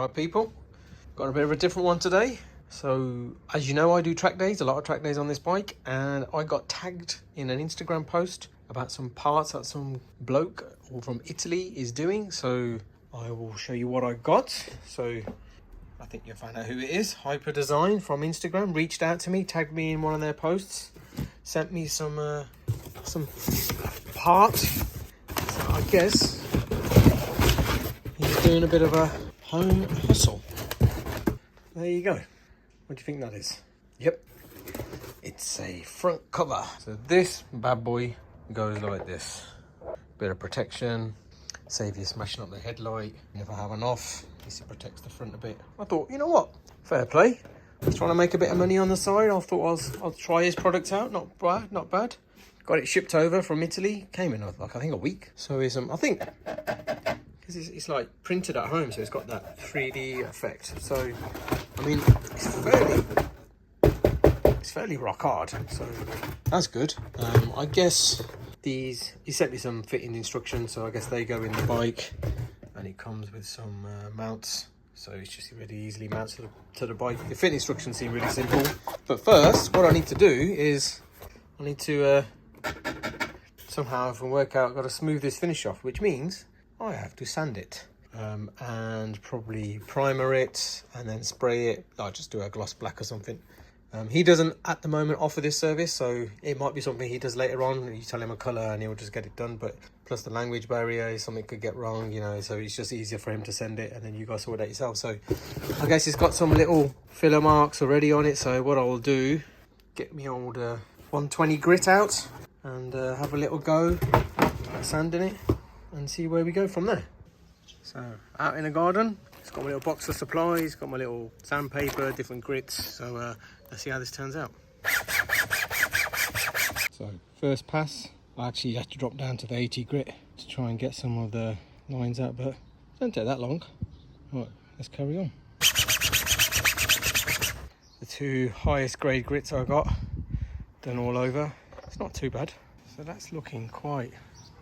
Alright people, got a bit of a different one today. So as you know, I do track days, a lot of track days on this bike, and I got tagged in an Instagram post about some parts that some bloke from Italy is doing. So I will show you what I got. So I think you'll find out who it is. Hyper Design from Instagram reached out to me, tagged me in one of their posts, sent me some parts. So I guess he's doing a bit of a home hustle. There you go. What do you think that is? Yep, it's a front cover. So this bad boy goes like this. Bit of protection, save you smashing up the headlight. Never have an off. At least it protects the front a bit. I thought, you know what? Fair play. I was trying to make a bit of money on the side. I thought I'll try his product out. Not bad, not bad. Got it shipped over from Italy. Came in like I think a week. So it's I think because it's like printed at home, so it's got that 3D effect. So I mean, it's fairly rock hard, so that's good. I guess he sent me some fitting instructions, so I guess they go in the bike, and it comes with some mounts, so it's just really easily mounts to the bike. The fitting instructions seem really simple, but first what I need to do is I need to somehow, if I work out, I've got to smooth this finish off, which means I have to sand it. And probably primer it and then spray it. I'll just do a gloss black or something. He doesn't at the moment offer this service, so it might be something he does later on. You tell him a colour and he'll just get it done, but plus the language barrier, something could get wrong, you know, so it's just easier for him to send it and then you guys sort it yourself. So I guess it's got some little filler marks already on it, so what I'll do, get me old 120 grit out and have a little go at sanding it and see where we go from there. So out in the garden, it's got my little box of supplies, got my little sandpaper, different grits. So let's see how this turns out. So first pass, I actually had to drop down to the 80 grit to try and get some of the lines out, but it don't take that long. Right, let's carry on. The two highest grade grits I got done all over. It's not too bad. So that's looking quite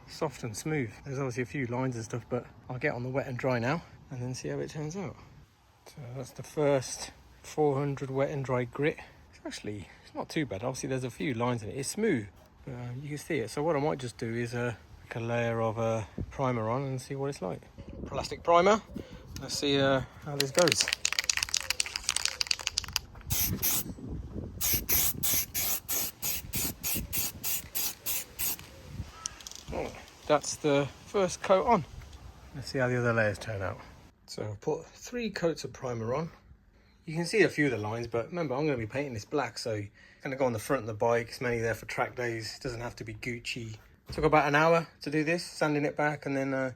soft and smooth. There's obviously a few lines and stuff, but I'll get on the wet and dry now and then see how it turns out. So that's the first 400 wet and dry grit. It's not too bad. Obviously there's a few lines in it. It's smooth, but you can see it. So what I might just do is like a layer of primer on and see what it's like. Plastic primer. Let's see how this goes. That's the first coat on. Let's see how the other layers turn out. So I've put 3 coats of primer on. You can see a few of the lines, but remember I'm going to be painting this black, so it's going to go on the front of the bike. It's mainly there for track days. It doesn't have to be Gucci. It took about an hour to do this, sanding it back, and then I'm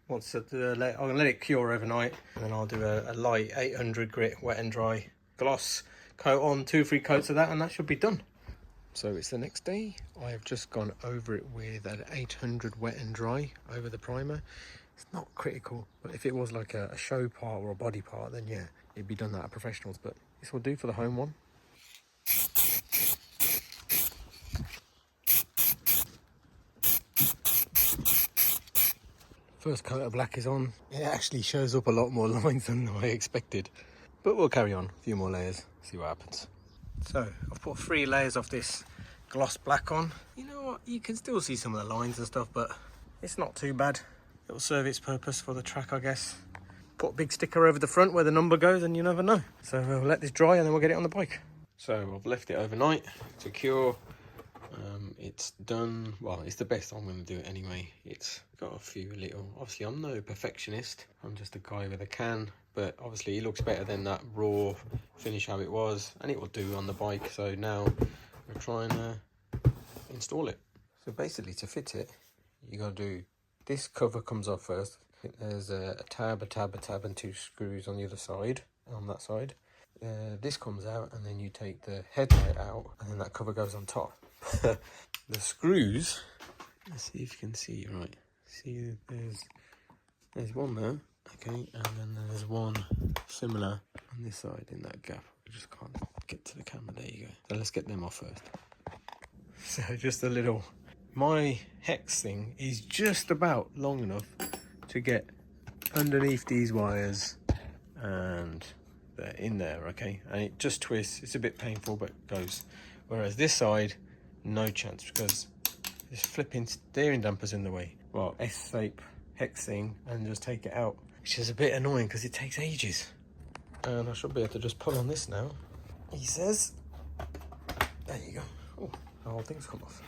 going to let it cure overnight, and then I'll do a light 800 grit wet and dry gloss coat on, 2 or 3 coats of that, and that should be done. So it's the next day. I have just gone over it with an 800 wet and dry over the primer. It's not critical, but if it was like a show part or a body part, then yeah, it'd be done that at professionals, but this will do for the home one. First coat of black is on. It actually shows up a lot more lines than I expected, but we'll carry on. A few more layers, see what happens. So I've put 3 layers of this gloss black on. You know what, you can still see some of the lines and stuff, but it's not too bad. It'll serve its purpose for the track, I guess. Put a big sticker over the front where the number goes and you never know. So we'll let this dry and then we'll get it on the bike. So I've left it overnight to cure. It's done. Well, it's the best I'm going to do it anyway. It's got a few little, obviously I'm no perfectionist, I'm just a guy with a can, but obviously it looks better than that raw finish how it was, and it will do on the bike. So now we'll try and install it. So basically to fit it, you got to do, this cover comes off first. There's a tab and 2 screws on the other side, on that side. This comes out and then you take the headlight out and then that cover goes on top. The screws, let's see if you can see it right. See, there's one there, okay, and then there's one similar on this side in that gap. I just can't get to the camera. There you go. So let's get them off first. So just a little, my hex thing is just about long enough to get underneath these wires and they're in there, okay? And it just twists. It's a bit painful, but goes. Whereas this side, no chance, because this flipping steering damper's in the way. Well, S-shape hex thing, and just take it out, which is a bit annoying because it takes ages. And I should be able to just pull on this now, he says. There you go. Oh, the whole thing's come off.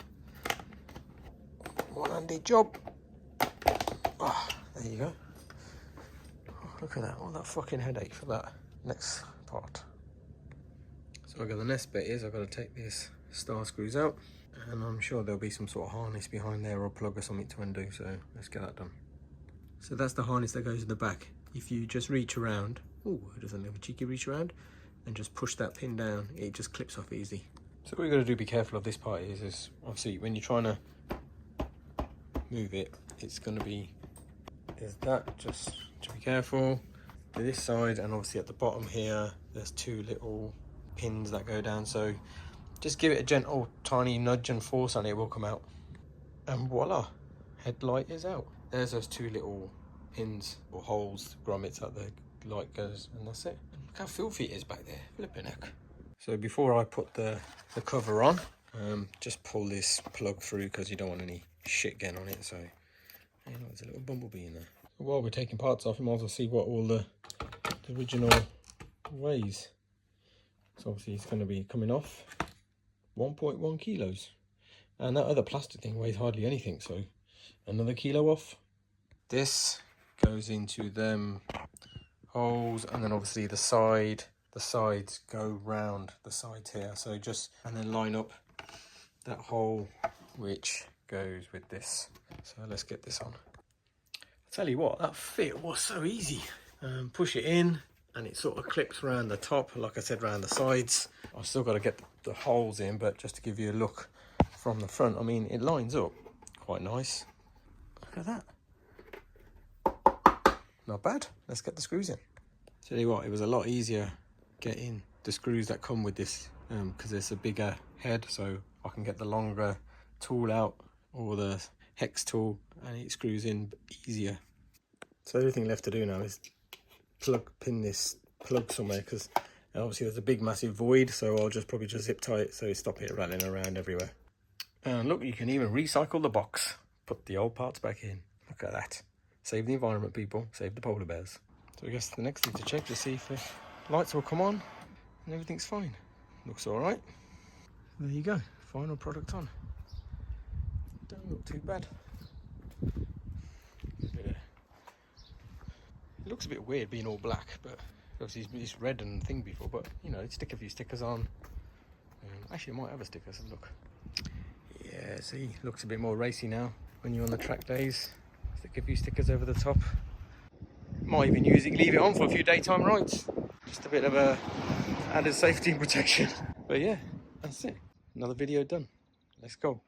One-handed job. Oh, there you go. Oh, look at that. All that fucking headache for that next part. So the next bit is I've got to take these star screws out, and I'm sure there'll be some sort of harness behind there or plug or something to undo, so let's get that done. So that's the harness that goes in the back. If you just reach around, oh, it does a little cheeky reach around, and just push that pin down, it just clips off easy. So what you've got to do, be careful of this part is obviously when you're trying to move it, it's going to be, is that, just to be careful. To this side, and obviously at the bottom here, there's two little pins that go down, so just give it a gentle tiny nudge and force and it will come out, and voila, headlight is out. There's those two little pins or holes, grommets that the light goes, and that's it. Look how filthy it is back there, flipping heck. So before I put the cover on, just pull this plug through because you don't want any shit getting on it. So you know, there's a little bumblebee in there. While we're taking parts off, you might as well see what all the original weighs. So obviously it's going to be coming off 1.1 kilos, and that other plastic thing weighs hardly anything, so another kilo off. This goes into them holes, and then obviously the sides go round the sides here, so just, and then line up that hole which goes with this. So let's get this on. I'll tell you what, that fit was so easy. Push it in and it sort of clips around the top, like I said, around the sides. I've still got to get the holes in, but just to give you a look from the front, I mean, it lines up quite nice. Look at that. Not bad. Let's get the screws in. Tell you what, it was a lot easier getting the screws that come with this, because it's a bigger head, so I can get the longer tool out, or the hex tool, and it screws in easier. So everything left to do now is pin this plug somewhere, because obviously there's a big massive void, so I'll just probably just zip tie it so stop it rattling around everywhere. And look, you can even recycle the box, put the old parts back in. Look at that. Save the environment, people, save the polar bears. So I guess the next thing to check to see if the lights will come on and everything's fine. Looks all right. There you go, final product on. Don't look too bad. It looks a bit weird being all black, but obviously it's red and thing before, but you know, stick a few stickers on. Actually, I might have a sticker, so look. Yeah, see, looks a bit more racy now when you're on the track days. Stick a few stickers over the top. Might even leave it on for a few daytime rides. Just a bit of a added safety and protection. But yeah, that's it. Another video done. Let's go.